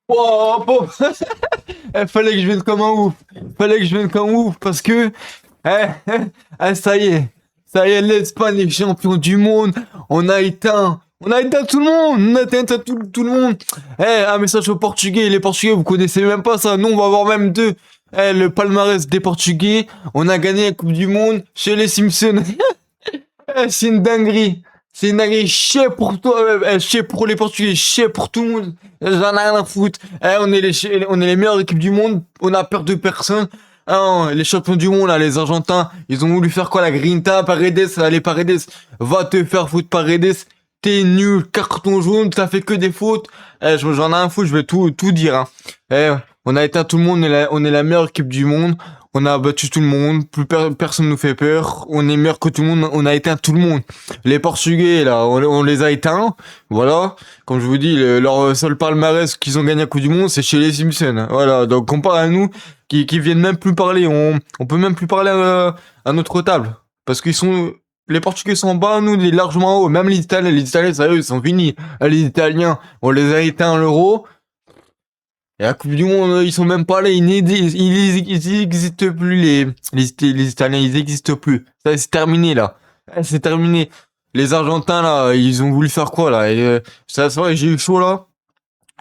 Oh, bon. Fallait que je vienne comme un ouf. Fallait que je vienne comme un ouf parce que, eh, ça y est. Ça y est, l'Espagne est champion du monde. On a éteint tout le monde. On a éteint tout le monde. Un message aux Portugais. Les Portugais, vous connaissez même pas ça. Nous, on va avoir même deux. Le palmarès des Portugais. On a gagné la Coupe du Monde chez les Simpsons. C'est une dinguerie. C'est une dinguerie. Chier pour toi, chier pour les Portugais, chier pour tout le monde. J'en ai rien à foutre. On est les meilleures équipes du monde. On a peur de personne. Ah, les champions du monde, là, les Argentins, ils ont voulu faire quoi, la Grinta, Paredes, allez, Paredes, va te faire foutre, Paredes. T'es nul, carton jaune, t'as fait que des fautes. J'en ai rien à foutre, je vais tout dire, hein. On a éteint tout le monde, on est la meilleure équipe du monde. On a battu tout le monde, personne nous fait peur, on est meilleur que tout le monde, on a éteint tout le monde. Les Portugais, là, on les a éteints, voilà. Comme je vous dis, leur seul palmarès qu'ils ont gagné la Coupe du Monde, c'est chez les Simpsons. Voilà, donc comparé à nous, qui viennent même plus parler, on peut même plus parler à notre table. Parce les Portugais sont en bas, nous, on est largement en haut. Même les Italiens, sérieux, ils sont finis. Les Italiens, on les a éteints à l'Euro. Et à la Coupe du Monde, ils sont même pas là, ils existent plus, les Italiens, ils existent plus. Ça, c'est terminé, là. C'est terminé. Les Argentins, là, ils ont voulu faire quoi, là? C'est vrai, j'ai eu chaud, là.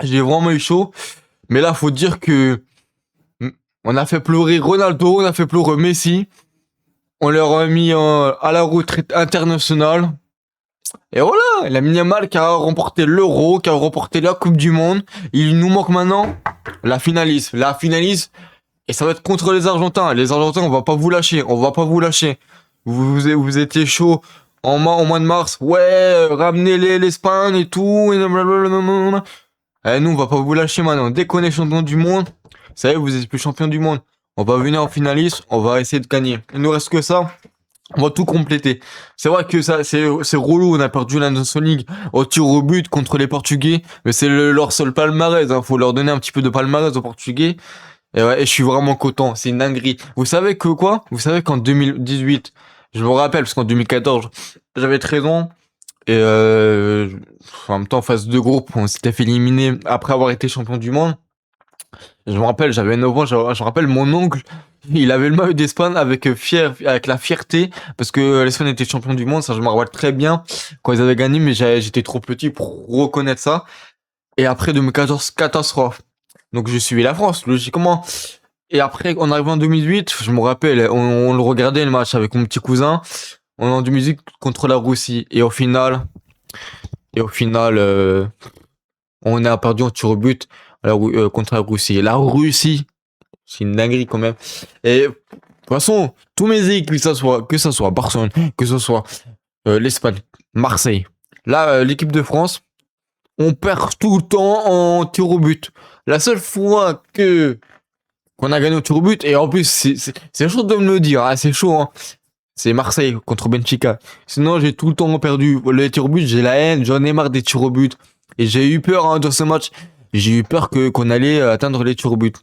J'ai vraiment eu chaud. Mais là, faut dire que, on a fait pleurer Ronaldo, on a fait pleurer Messi. On leur a mis à la retraite internationale. Et voilà, la Yamal qui a remporté l'Euro, qui a remporté la Coupe du Monde. Il nous manque maintenant la finaliste. La finaliste, et ça va être contre les Argentins. Les Argentins, on va pas vous lâcher. On va pas vous lâcher. Vous étiez chaud au mois de mars. Ouais, ramenez l'Espagne et tout. Et blablabla. Nous, on va pas vous lâcher maintenant. Dès qu'on est champion du monde, ça y est, vous êtes plus champion du monde. On va venir en finaliste, on va essayer de gagner. Il nous reste que ça. On va tout compléter. C'est vrai que ça, c'est relou. On a perdu la Nations League au tir au but contre les Portugais, mais c'est leur seul palmarès. Hein. Faut leur donner un petit peu de palmarès aux Portugais. Et ouais, et je suis vraiment content. C'est une dinguerie. Vous savez que quoi? Vous savez qu'en 2018, je me rappelle parce qu'en 2014, j'avais 13 ans et en même temps, en phase de groupe, on s'était fait éliminer après avoir été champion du monde. Je me rappelle, j'avais 9 ans, je me rappelle mon oncle, il avait le maillot d'Espagne avec la fierté, parce que l'Espagne était champion du monde, ça je me rappelle très bien, quand ils avaient gagné, mais j'étais trop petit pour reconnaître ça. Et après 2014, catastrophe. Donc je suivais la France, logiquement. Et après, on arrive en 2008, je me rappelle, on le regardait le match avec mon petit cousin, on est en 2008 contre la Russie, et au final, on a perdu en tir au but contre la Russie. Et la Russie, c'est une dinguerie quand même. Et de toute façon, tous mes équipes, que ça soit Barcelone, que ce soit l'Espagne, Marseille. Là, l'équipe de France, on perd tout le temps en tir au but. La seule fois qu'on a gagné au tir au but, et en plus, c'est chaud de me le dire, hein, c'est chaud, hein. C'est Marseille contre Benfica. Sinon, j'ai tout le temps perdu. Les tirs au but, j'ai la haine, j'en ai marre des tirs au but. Et j'ai eu peur dans ce match. J'ai eu peur qu'on allait atteindre les tirs au but.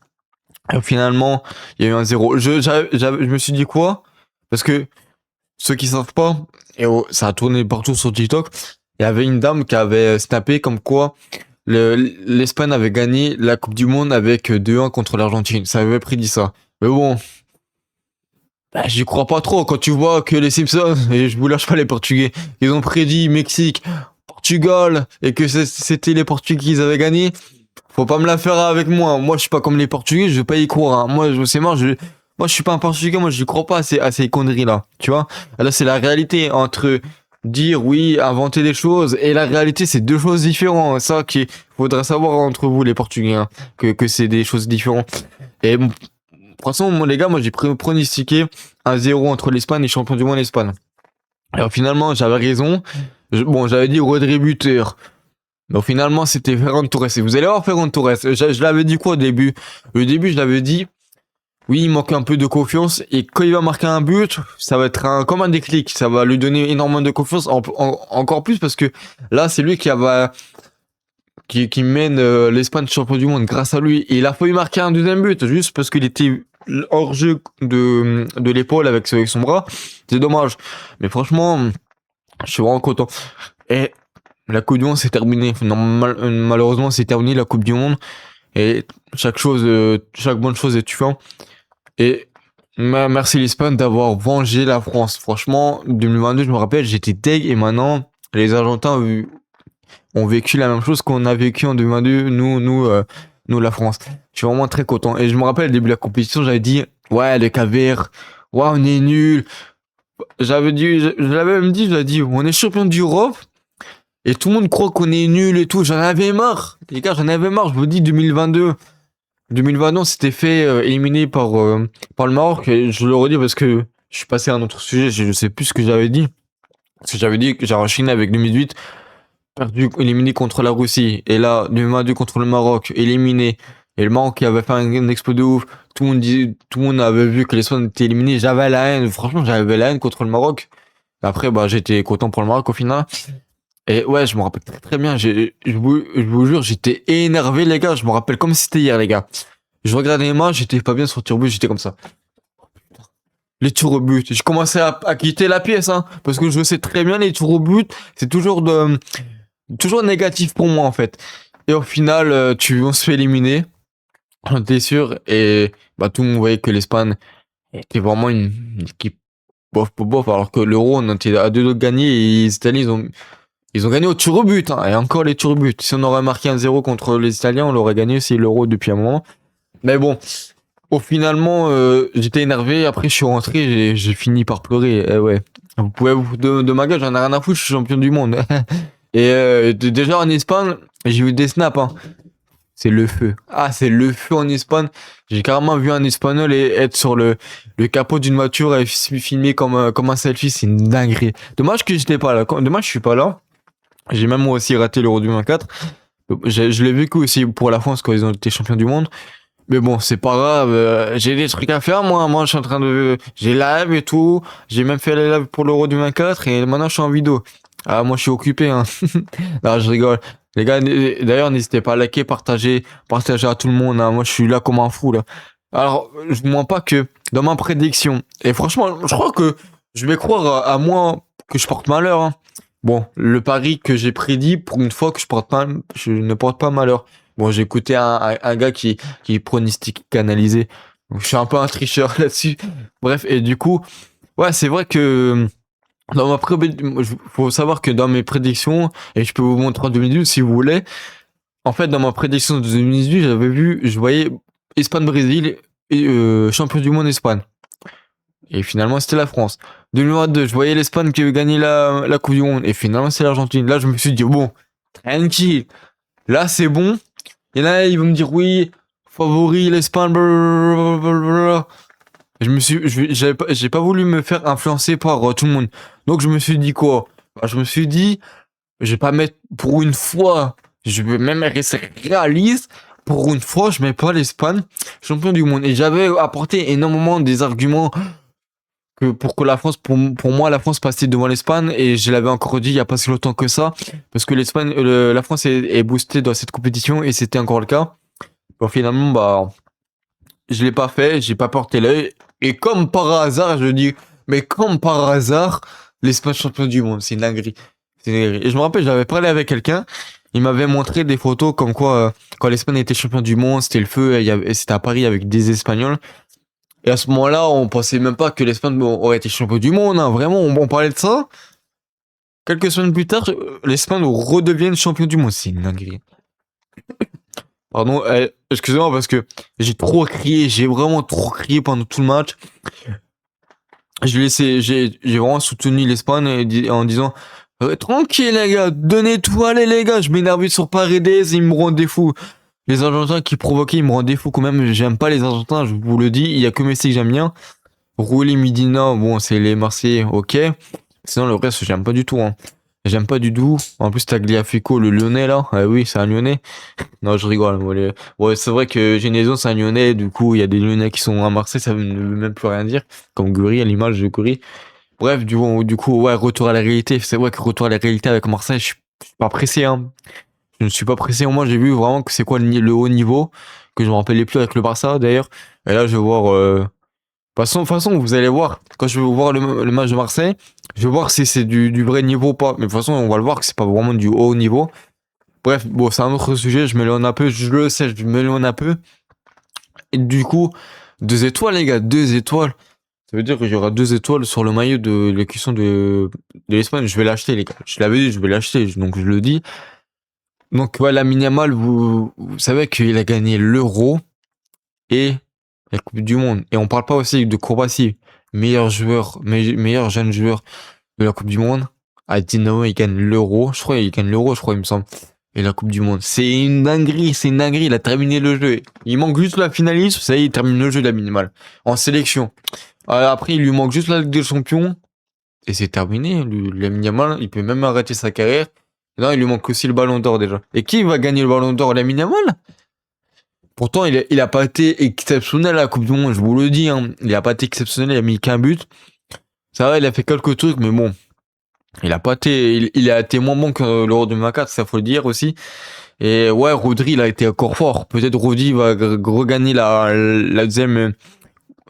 Et finalement, il y a eu un 0. Je me suis dit quoi? Parce que ceux qui savent pas, ça a tourné partout sur TikTok, il y avait une dame qui avait snappé comme quoi l'Espagne avait gagné la Coupe du Monde avec 2-1 contre l'Argentine. Ça avait prédit ça. Mais bon, bah, j'y crois pas trop quand tu vois que les Simpsons, et je vous lâche pas les Portugais, ils ont prédit Mexique, Portugal, et que c'était les Portugais qui avaient gagné. Faut pas me la faire avec moi. Moi, je suis pas comme les Portugais, je vais pas y croire. Hein. Moi, c'est mort, moi, je suis pas un Portugais, moi, je crois pas à ces conneries-là. Tu vois? Là, c'est la réalité entre dire oui, inventer des choses, et la réalité, c'est deux choses différentes. Ça, qu'il faudrait savoir entre vous, les Portugais, hein, que c'est des choses différentes. Et bon, de toute façon, moi, les gars, moi, j'ai pronostiqué un 0 entre l'Espagne et champion du monde l'Espagne. Alors, finalement, j'avais raison. J'avais dit Rodri buteur. Donc finalement, c'était Ferran Torres. Et vous allez voir Ferran Torres. Je l'avais dit quoi au début? Au début, je l'avais dit, oui, il manque un peu de confiance. Et quand il va marquer un but, ça va être comme un déclic. Ça va lui donner énormément de confiance. Encore plus parce que là, c'est lui qui mène l'Espagne champion du monde grâce à lui. Et il a failli marquer un deuxième but juste parce qu'il était hors jeu de l'épaule avec son bras. C'est dommage. Mais franchement, je suis vraiment content. Et la Coupe du Monde, c'est terminé. Malheureusement, c'est terminé la Coupe du Monde. Et chaque bonne chose est tuant. Et merci l'Espagne d'avoir vengé la France. Franchement, 2022, je me rappelle, j'étais deg et maintenant, les Argentins ont vécu la même chose qu'on a vécu en 2022, nous, la France. Je suis vraiment très content. Et je me rappelle, au début de la compétition, j'avais dit, ouais, le Cap-Vert, ouais, on est nul. Je l'avais même dit, je l'ai dit, on est champion d'Europe. Et tout le monde croit qu'on est nul et tout. J'en avais marre. Les gars, j'en avais marre. Je vous dis, 2022, on s'était fait éliminer par le Maroc. Et je le redis parce que je suis passé à un autre sujet. Je sais plus ce que j'avais dit. Parce que j'avais dit que j'ai enchaîné avec 2018, perdu, éliminé contre la Russie. Et là, 2022 contre le Maroc, éliminé. Et le Maroc qui avait fait un exploit de ouf. Tout le monde avait vu que l'Espagne était éliminé. J'avais la haine. Franchement, j'avais la haine contre le Maroc. Après, bah, j'étais content pour le Maroc au final. Et ouais, je me rappelle très très bien. Je vous jure, j'étais énervé, les gars. Je me rappelle comme si c'était hier, les gars. Je regardais les matchs, j'étais pas bien sur tir au but, j'étais comme ça. Les tirs au but. Je commençais à quitter la pièce, hein. Parce que je sais très bien, les tirs au but, c'est toujours négatif pour moi, en fait. Et au final, on se fait éliminer. T'es sûr. Et, bah, tout le monde voyait que l'Espagne était vraiment une équipe bof, bof, bof. Alors que l'Euro, on était à deux doigts de gagner et les Italiens, ils ont gagné au tir au but, hein, et encore les tirs au but. Si on aurait marqué 1-0 contre les Italiens, on l'aurait gagné aussi l'Euro depuis un moment. Mais bon, finalement, j'étais énervé. Après, je suis rentré, j'ai fini par pleurer. Ouais. Vous pouvez vous foutre de ma gueule, j'en ai rien à foutre, je suis champion du monde. Et déjà en Espagne, j'ai vu des snaps. Hein. C'est le feu. Ah, c'est le feu en Espagne. J'ai carrément vu un Espagnol être sur le capot d'une voiture et filmer comme un selfie. C'est une dinguerie. Dommage que j'étais pas là. Dommage que je suis pas là. J'ai même moi aussi raté l'Euro 2024. Je l'ai vécu aussi pour la France quand ils ont été champions du monde. Mais bon, c'est pas grave. J'ai des trucs à faire, moi. Moi, je suis en train de... J'ai live et tout. J'ai même fait les live pour l'Euro 2024 et maintenant, je suis en vidéo. Ah, moi, je suis occupé, hein. Non, je rigole. Les gars, d'ailleurs, n'hésitez pas à liker, partager à tout le monde, hein. Moi, je suis là comme un fou, là. Alors, je vous mens pas que dans ma prédiction, et franchement, je crois que je vais croire à moi que je porte malheur, hein. Bon, le pari que j'ai prédit, pour une fois que je ne porte pas malheur. Bon, j'ai écouté un gars qui pronostique canalisé. Donc, je suis un peu un tricheur là-dessus. Bref, et du coup, ouais, c'est vrai que dans faut savoir que dans mes prédictions, et je peux vous montrer en 2018 si vous voulez, en fait, dans ma prédiction de 2018, je voyais Espagne-Brésil et champion du monde Espagne. Et finalement, c'était la France. 2022, je voyais l'Espagne qui avait gagné la Coupe du Monde. Et finalement, c'est l'Argentine. Là, je me suis dit, bon, tranquille. Là, c'est bon. Et là, ils vont me dire, oui, favori, l'Espagne, blablabla. J'ai pas voulu me faire influencer par tout le monde. Donc, je me suis dit quoi? Bah, je me suis dit, je vais pas mettre pour une fois, je vais même rester réaliste. Pour une fois, je mets pas l'Espagne champion du monde. Et j'avais apporté énormément des arguments pour que la France, pour moi, la France passait devant l'Espagne. Et je l'avais encore dit il y a pas si longtemps que ça. Parce que la France est boostée dans cette compétition et c'était encore le cas. Bon, finalement, bah, je l'ai pas fait, j'ai pas porté l'œil. Et comme par hasard, je dis, mais comme par hasard, l'Espagne champion du monde, c'est une dinguerie. C'est une dinguerie. Et je me rappelle, j'avais parlé avec quelqu'un, il m'avait montré des photos comme quoi, quand l'Espagne était champion du monde, c'était le feu, et c'était à Paris avec des Espagnols. Et à ce moment-là, on pensait même pas que l'Espagne aurait été champion du monde, hein. Vraiment, on parlait de ça. Quelques semaines plus tard, l'Espagne redevient champion du monde. C'est une dinguerie. Pardon, excusez-moi parce que j'ai trop crié, j'ai vraiment trop crié pendant tout le match. J'ai vraiment soutenu l'Espagne en disant tranquille les gars, donnez tout, allez les gars, je m'énervais sur Paredes, ils me rendaient fou. Les Argentins qui provoquaient, ils me rendaient fou quand même, j'aime pas les Argentins, je vous le dis, il y a que Messi que j'aime bien. Rulli, Medina, bon c'est les Marseillais, ok. Sinon le reste j'aime pas du tout, hein. J'aime pas du tout. En plus Tagliafico, le Lyonnais là, oui c'est un Lyonnais. Non je rigole. Ouais c'est vrai que Genesio c'est un Lyonnais, du coup il y a des Lyonnais qui sont à Marseille, ça ne veut même plus rien dire. Comme Guri, à l'image de Guri. Bref, du coup, ouais, retour à la réalité. C'est vrai que retour à la réalité avec Marseille, je suis pas pressé, hein. Je ne suis pas pressé. Au moins, j'ai vu vraiment que c'est quoi le haut niveau, que je me rappelais plus avec le Barça, d'ailleurs. Et là, je vais voir, de toute façon, vous allez voir. Quand je vais voir le match de Marseille, je vais voir si c'est du vrai niveau ou pas. Mais de toute façon, on va le voir que c'est pas vraiment du haut niveau. Bref, bon, c'est un autre sujet, je m'éloigne un peu, je le sais, je m'éloigne un peu. Et du coup, 2 étoiles, les gars, 2 étoiles. Ça veut dire qu'il y aura 2 étoiles sur le maillot de l'équipe de l'Espagne. Je vais l'acheter, les gars. Je l'avais dit, je vais l'acheter, donc je le dis. Donc, ouais, Lamine Yamal, vous savez qu'il a gagné l'Euro et la Coupe du Monde. Et on parle pas aussi de Croatie, meilleur joueur, meilleur jeune joueur de la Coupe du Monde. À 19 ans, il gagne l'Euro. Je crois, il gagne l'Euro, je crois, il me semble. Et la Coupe du Monde. C'est une dinguerie, c'est une dinguerie. Il a terminé le jeu. Il manque juste la finaliste. Ça y est, il termine le jeu, Lamine Yamal. En sélection. Après, il lui manque juste la Ligue des Champions. Et c'est terminé. Lamine Yamal, il peut même arrêter sa carrière. Non, il lui manque aussi le Ballon d'Or déjà. Et qui va gagner le Ballon d'Or, Lamine Yamal? Pourtant, il a pas été exceptionnel à la Coupe du Monde, je vous le dis. Hein. Il a pas été exceptionnel, il a mis qu'un but. Ça va, il a fait quelques trucs, mais bon. Il a pas été, il a été moins bon que l'Euro 2024, ça faut le dire aussi. Et ouais, Rodri, il a été encore fort. Peut-être Rodri va regagner la deuxième,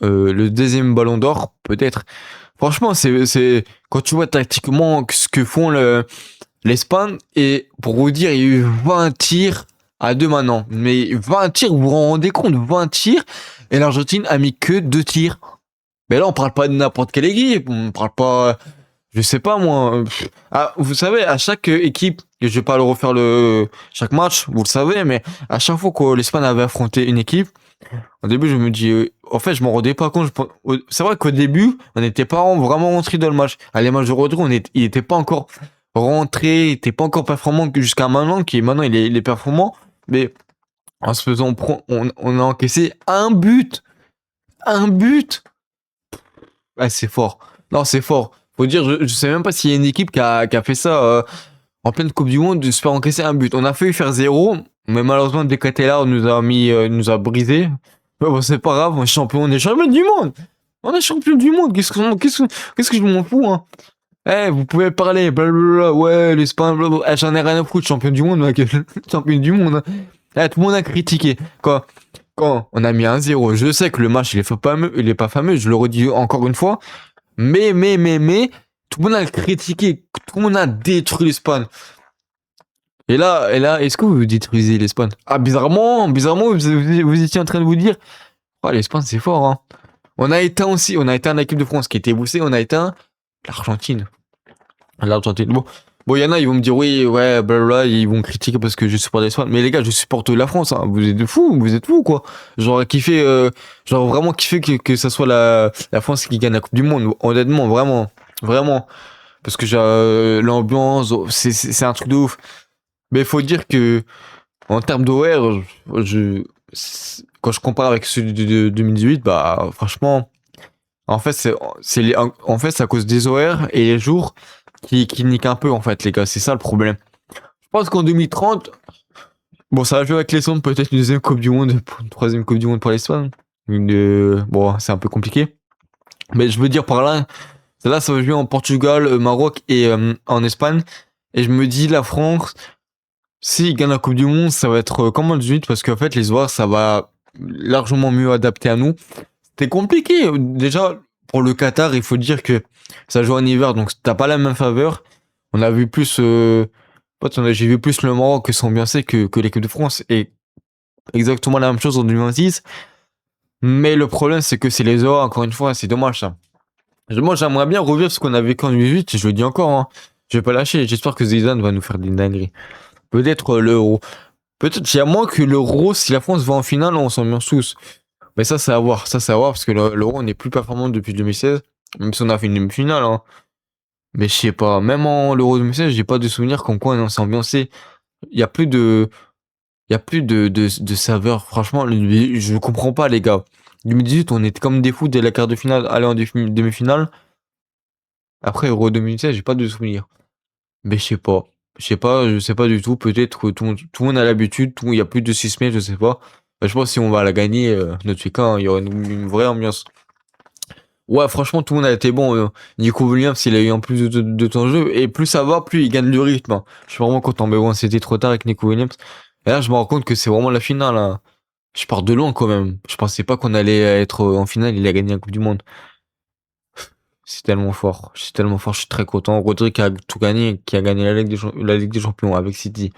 le deuxième Ballon d'Or, peut-être. Franchement, c'est, quand tu vois tactiquement ce que font l'Espagne, et pour vous dire, il y a eu 20 tirs à 2 maintenant. Mais 20 tirs, vous vous rendez compte, 20 tirs, et l'Argentine a mis que 2 tirs. Mais là, on parle pas de n'importe quelle équipe, on parle pas, je sais pas moi. Ah, vous savez, à chaque équipe, et je vais pas le refaire chaque match, vous le savez, mais à chaque fois que l'Espagne avait affronté une équipe, au début, je me dis, en fait, je m'en rendais pas compte. C'est vrai qu'au début, on n'était pas vraiment rentré dans le match. À les matchs de Rodri, il était pas encore rentré, il était pas encore performant jusqu'à maintenant, qui maintenant il est performant. Mais en se faisant prendre, on a encaissé un but. Un but! Ah, c'est fort. Non, c'est fort. Faut dire, je sais même pas s'il y a une équipe qui a fait ça en pleine Coupe du Monde, de se faire encaisser un but. On a failli faire 0, mais malheureusement, Decatelar nous a brisé. Ouais, bon, c'est pas grave, on est champion du monde. On est champion du monde. Qu'est-ce que je m'en fous, hein? Eh, vous pouvez parler, blablabla, ouais, l'Espagne, blablabla. Eh, j'en ai rien à foutre, champion du monde, mec. Champion du monde, hein. Eh, tout le monde a critiqué. Quand on a mis 1-0, je sais que le match, il est pas fameux, je le redis encore une fois. Mais, tout le monde a critiqué, tout le monde a détruit l'Espagne. Et là, est-ce que vous détruisez l'Espagne? Ah, bizarrement, vous étiez en train de vous dire, oh, l'Espagne, c'est fort, hein. On a éteint l'équipe de France qui était boostée, on a éteint l'Argentine. Bon, il y en a, ils vont me dire, oui, ouais, blablabla, ils vont critiquer parce que je supporte l'Espagne. Mais les gars, je supporte la France, hein. Vous êtes fous, quoi. Genre, genre vraiment kiffé que ça soit la France qui gagne la Coupe du Monde. Honnêtement, vraiment, vraiment. Parce que l'ambiance, c'est un truc de ouf. Mais il faut dire que, en termes d'horaire, quand je compare avec celui de 2018, bah, franchement, en fait, en fait, c'est à cause des horaires et les jours qui niquent un peu, en fait, les gars. C'est ça le problème. Je pense qu'en 2030, bon, ça va jouer avec les sondes, peut-être une deuxième Coupe du Monde, une troisième Coupe du Monde pour l'Espagne. Bon, c'est un peu compliqué. Mais je veux dire par là, ça va jouer en Portugal, Maroc et en Espagne. Et je me dis, la France, s'ils gagnent la Coupe du Monde, ça va être comme en 18 parce qu'en fait, les horaires, ça va largement mieux adapté à nous. C'était compliqué. Déjà, pour le Qatar, il faut dire que ça joue en hiver, donc t'as pas la même faveur. On a vu plus, j'ai vu plus le Maroc s'ambiancer que l'équipe de France. Et exactement la même chose en 2026. Mais le problème, c'est que c'est les horaires, encore une fois, c'est dommage ça. Moi, j'aimerais bien revivre ce qu'on a vécu en 2008, je le dis encore, hein. Je vais pas lâcher, j'espère que Zidane va nous faire des dingueries. Peut-être l'Euro. Peut-être, il y a moins que l'Euro, si la France va en finale, on s'ambiance tous. Mais ça, c'est à voir. Ça, c'est à voir parce que l'Euro n'est plus performant depuis 2016. Même si on a fait une demi-finale, hein. Mais je sais pas. Même en l'Euro 2016, j'ai pas de souvenir comme quoi on s'est ambiancé. Il y a plus de, il y a plus de saveur. Franchement, je comprends pas, les gars. 2018, on était comme des fous dès la quart de finale, aller en demi-finale. Après, Euro 2016, j'ai pas de souvenir. Mais je sais pas. Je sais pas du tout. Peut-être que tout le monde a l'habitude. Il y a plus de 6 mai, je sais pas. Je pense que si on va la gagner, notre cas, hein, il y aura une vraie ambiance. Ouais, franchement, tout le monde a été bon. Nico Williams, il a eu un plus de temps de jeu. Et plus ça va, plus il gagne le rythme, hein. Je suis vraiment content. Mais bon, c'était trop tard avec Nico Williams. Et là, je me rends compte que c'est vraiment la finale, hein. Je pars de loin quand même. Je pensais pas qu'on allait être en finale. Il a gagné la Coupe du Monde. C'est tellement fort. C'est tellement fort. Je suis très content. Rodri qui a tout gagné, qui a gagné la Ligue des Champions avec City.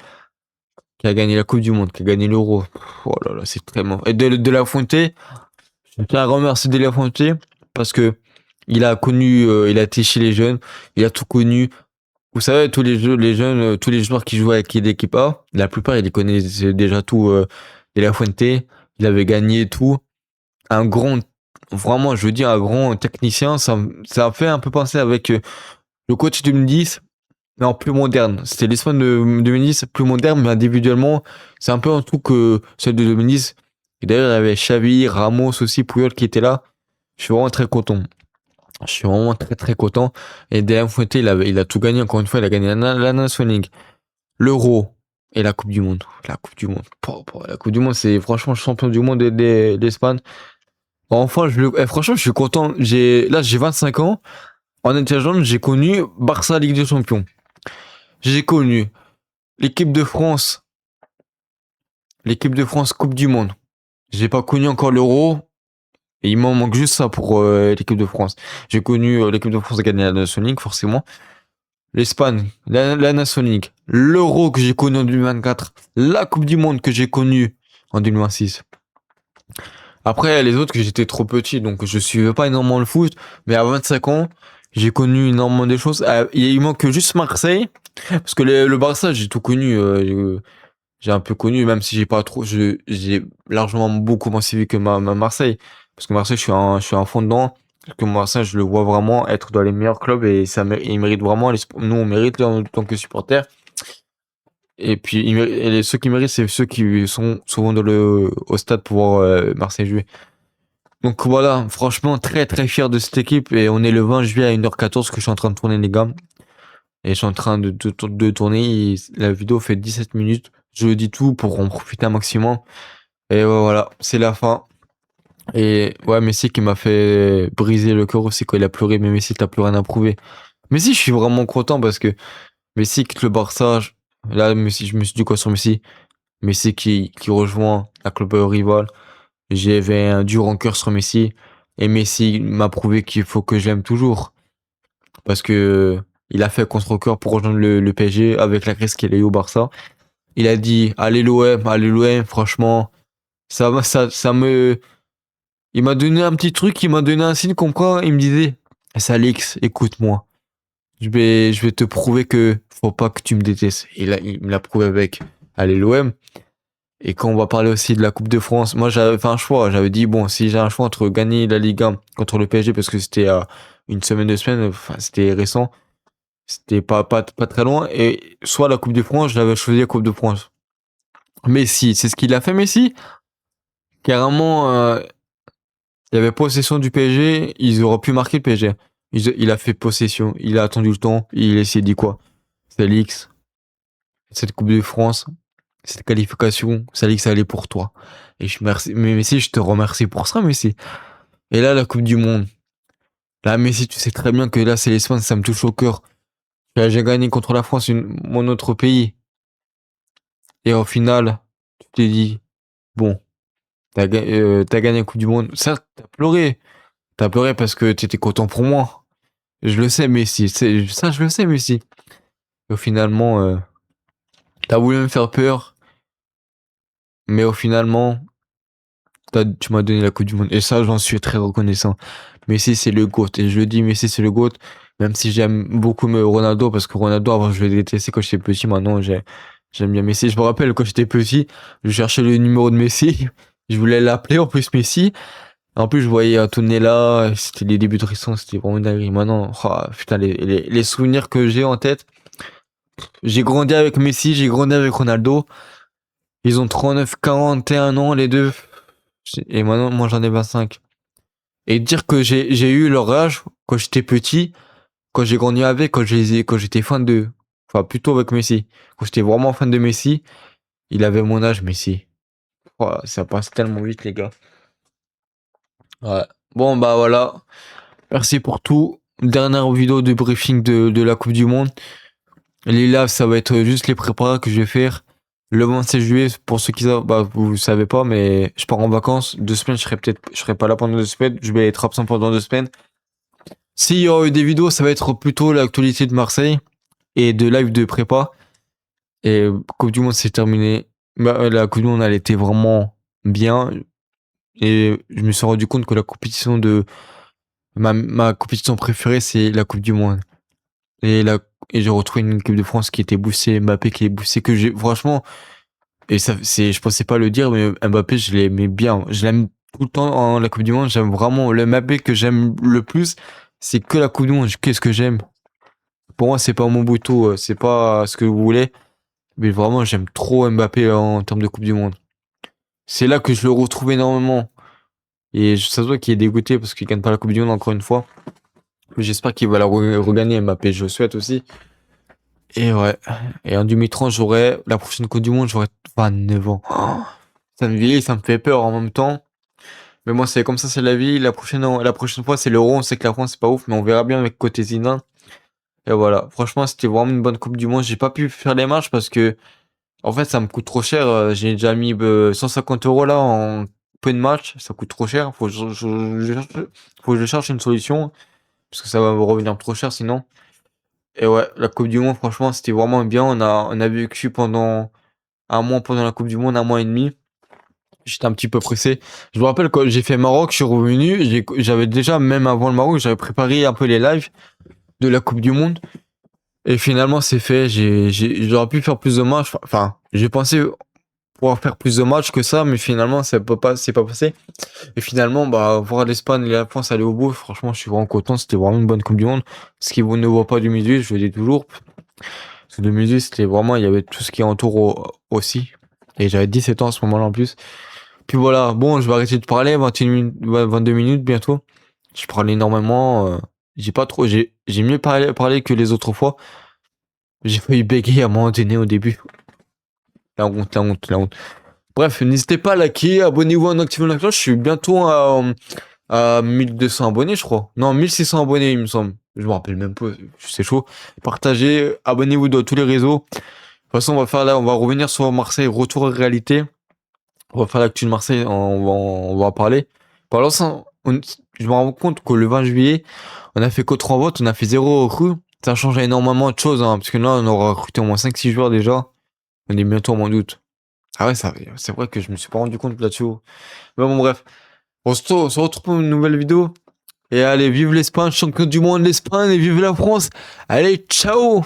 qui a gagné la Coupe du Monde, qui a gagné l'Euro. Oh là là, c'est très mauvais. Et de La Fuente, je tiens à remercier De La Fuente parce que il a connu, il a été chez les jeunes, il a tout connu. Vous savez, tous les jeunes, tous les joueurs qui jouaient avec l'équipe A, la plupart, ils les connaissaient déjà tout. De La Fuente, il avait gagné tout. Un grand, vraiment, je veux dire, un grand technicien. Ça a fait un peu penser avec le coach 2010, mais en plus moderne. C'était l'Espagne de 2010, plus moderne, mais individuellement, c'est un peu un truc que celle de 2010. Et d'ailleurs, il y avait Xavi, Ramos aussi, Puyol qui était là. Je suis vraiment très content. Je suis vraiment très très content. Et De La Fuente, il a tout gagné. Encore une fois, il a gagné la National League, l'Euro et la Coupe du Monde. La Coupe du Monde. La Coupe du Monde, c'est franchement le champion du monde d'Espagne. Enfin, franchement, je suis content. Là, j'ai 25 ans. En étant jeune, j'ai connu Barça Ligue des Champions. J'ai connu l'équipe de France. L'équipe de France Coupe du Monde. J'ai pas connu encore l'Euro. Et il m'en manque juste ça pour l'équipe de France. J'ai connu l'équipe de France gagner la National League, forcément. L'Espagne, la National League. L'Euro que j'ai connu en 2024. La Coupe du Monde que j'ai connue en 2026. Après, les autres, que j'étais trop petit, donc je suivais pas énormément le foot. Mais à 25 ans, j'ai connu énormément de choses. Il manque juste Marseille. Parce que le Barça, j'ai tout connu. J'ai un peu connu, même si j'ai pas trop. J'ai largement beaucoup moins suivi que ma Marseille. Parce que Marseille, je suis un fond dedans. Parce que Marseille, je le vois vraiment être dans les meilleurs clubs et il mérite vraiment. Nous, on mérite en tant que supporters. Et puis, ceux qui méritent, c'est ceux qui sont souvent au stade pour voir Marseille jouer. Donc voilà, franchement, très très fier de cette équipe. Et on est le 20 juillet à 1h14 que je suis en train de tourner, les gars. Et je suis en train de tourner. Et la vidéo fait 17 minutes. Je dis tout pour en profiter un maximum. Et voilà, c'est la fin. Et ouais, Messi qui m'a fait briser le cœur aussi quand il a pleuré. Mais Messi, t'as plus rien à prouver. Messi, je suis vraiment content parce que Messi quitte le Barça. Là, Messi, je me suis dit quoi sur Messi? Messi qui rejoint la club rival. J'avais un dur rancœur sur Messi. Et Messi m'a prouvé qu'il faut que je l'aime toujours. Parce que il a fait contre-cœur pour rejoindre le PSG avec la crise qu'il a eu au Barça. Il a dit, allez l'OM, franchement, ça me, il m'a donné un petit truc, il m'a donné un signe comme quoi, il me disait, Salix, écoute-moi. Je vais te prouver que faut pas que tu me détestes. Et là, il me l'a prouvé avec, allez l'OM. Et quand on va parler aussi de la Coupe de France, moi j'avais fait un choix. J'avais dit, bon, si j'ai un choix entre gagner la Ligue 1 contre le PSG, parce que c'était à une semaine, 2 semaines, enfin, c'était récent. C'était pas très loin. Et soit la Coupe de France, je l'avais choisi la Coupe de France. Messi, c'est ce qu'il a fait, Messi. Carrément, il y avait possession du PSG, ils auraient pu marquer le PSG. Il a fait possession, il a attendu le temps, il s'est dit quoi? Félix, cette Coupe de France, cette qualification, Félix, elle est pour toi. Et mais Messi, je te remercie pour ça, Messi. Et là, la Coupe du Monde. Là, Messi, tu sais très bien que là, c'est l'Espagne, ça me touche au cœur. J'ai gagné contre la France, mon autre pays. Et au final, tu t'es dit, bon, t'as gagné la Coupe du Monde. Certes, t'as pleuré. T'as pleuré parce que t'étais content pour moi. Je le sais, Messi. Ça, je le sais, Messi. Et finalement, t'as voulu me faire peur. Mais au finalement, tu m'as donné la Coupe du Monde. Et ça, j'en suis très reconnaissant. Messi, c'est le GOAT. Et je le dis, Messi, c'est le GOAT. Même si j'aime beaucoup Ronaldo, parce que Ronaldo, avant, je le détestais quand j'étais petit. Maintenant, j'aime bien Messi. Je me rappelle, quand j'étais petit, je cherchais le numéro de Messi. Je voulais l'appeler, en plus, Messi. En plus, je voyais Antonella, c'était les débuts de Risson, c'était vraiment dingue. Maintenant, oh, putain, les souvenirs que j'ai en tête. J'ai grandi avec Messi, j'ai grandi avec Ronaldo. Ils ont 39, 41 ans, les deux. Et maintenant, moi, j'en ai 25. Et dire que j'ai eu leur âge quand j'étais petit, quand j'ai grandi avec, quand j'étais fan de, enfin, plutôt avec Messi. Quand j'étais vraiment fan de Messi, il avait mon âge, Messi. Oh, ça passe tellement vite, les gars. Ouais. Bon, bah voilà. Merci pour tout. Dernière vidéo de briefing de la Coupe du Monde. Les lives, ça va être juste les préparats que je vais faire. Le 27 juillet, pour ceux qui savent, bah, vous savez pas, mais je pars en vacances. 2 semaines, je serai pas là pendant 2 semaines. Je vais être absent pendant 2 semaines. S'il y aura eu des vidéos, ça va être plutôt l'actualité de Marseille et de live de prépa. Et Coupe du Monde, c'est terminé. Bah, la Coupe du Monde, elle était vraiment bien. Et je me suis rendu compte que la compétition de ma compétition préférée, c'est la Coupe du Monde. Et la et j'ai retrouvé une équipe de France qui était boostée, Mbappé qui est boosté, que j'ai franchement, et ça c'est je pensais pas le dire, mais Mbappé, je l'aimais bien. Je l'aime tout le temps en la Coupe du Monde. J'aime vraiment le Mbappé que j'aime le plus, c'est que la Coupe du Monde. Qu'est-ce que j'aime? Pour moi, c'est pas mon bouton, c'est pas ce que vous voulez, mais vraiment, j'aime trop Mbappé en termes de Coupe du Monde. C'est là que je le retrouve énormément. Et ça se voit qu'il est dégoûté parce qu'il gagne pas la Coupe du Monde encore une fois. Mais j'espère qu'il va la regagner, Mbappé. Je le souhaite aussi. Et ouais. Et en 2030, j'aurai la prochaine Coupe du Monde, j'aurai 29 ans. Oh, ça me vieillit, ça me fait peur en même temps. Mais moi, c'est comme ça, c'est la vie. La prochaine fois, c'est l'Euro. On sait que la France, c'est pas ouf, mais on verra bien avec côté Zidane. Et voilà. Franchement, c'était vraiment une bonne Coupe du Monde. J'ai pas pu faire les matchs parce que, en fait, ça me coûte trop cher. J'ai déjà mis 150 euros là en peu de matchs. Ça coûte trop cher. Faut que je cherche une solution. Parce que ça va me revenir trop cher sinon. Et ouais, la Coupe du Monde, franchement, c'était vraiment bien. On a vécu pendant un mois pendant la Coupe du Monde, un mois et demi. J'étais un petit peu pressé. Je me rappelle quand j'ai fait Maroc, je suis revenu. J'avais déjà, même avant le Maroc, j'avais préparé un peu les lives de la Coupe du Monde. Et finalement, c'est fait. J'aurais pu faire plus de matchs. Enfin, j'ai pensé pouvoir faire plus de matchs que ça, mais finalement, c'est pas passé. Et finalement, bah, voir l'Espagne et la France aller au bout, franchement, je suis vraiment content. C'était vraiment une bonne Coupe du Monde. Ce qui ne voit pas du milieu, je le dis toujours. Parce que le musée, c'était vraiment, il y avait tout ce qui entoure aussi. Et j'avais 17 ans à ce moment-là en plus. Puis voilà, bon, je vais arrêter de parler, 21 minutes, 22 minutes bientôt. Je parle énormément, j'ai pas trop, j'ai mieux parlé que les autres fois. J'ai failli bégayer à un moment donné au début. La honte, la honte, la honte. Bref, n'hésitez pas à liker, abonnez-vous en activant la cloche. Je suis bientôt à 1200 abonnés, je crois. Non, 1600 abonnés, il me semble. Je me rappelle même pas, c'est chaud. Partagez, abonnez-vous dans tous les réseaux. De toute façon, on va revenir sur Marseille, retour à réalité. On va faire l'actu de Marseille, on va en parler. Par l'instant, je me rends compte que le 20 juillet, on a fait que 3 votes, on a fait 0 recrues. Ça change énormément de choses, parce que là, on aura recruté au moins 5-6 joueurs déjà. On est bientôt au mois d'août. Ah ouais, c'est vrai que je me suis pas rendu compte là-dessus. Mais bon, bref. On se retrouve pour une nouvelle vidéo. Et allez, vive l'Espagne, champion du monde l'Espagne, et vive la France. Allez, ciao!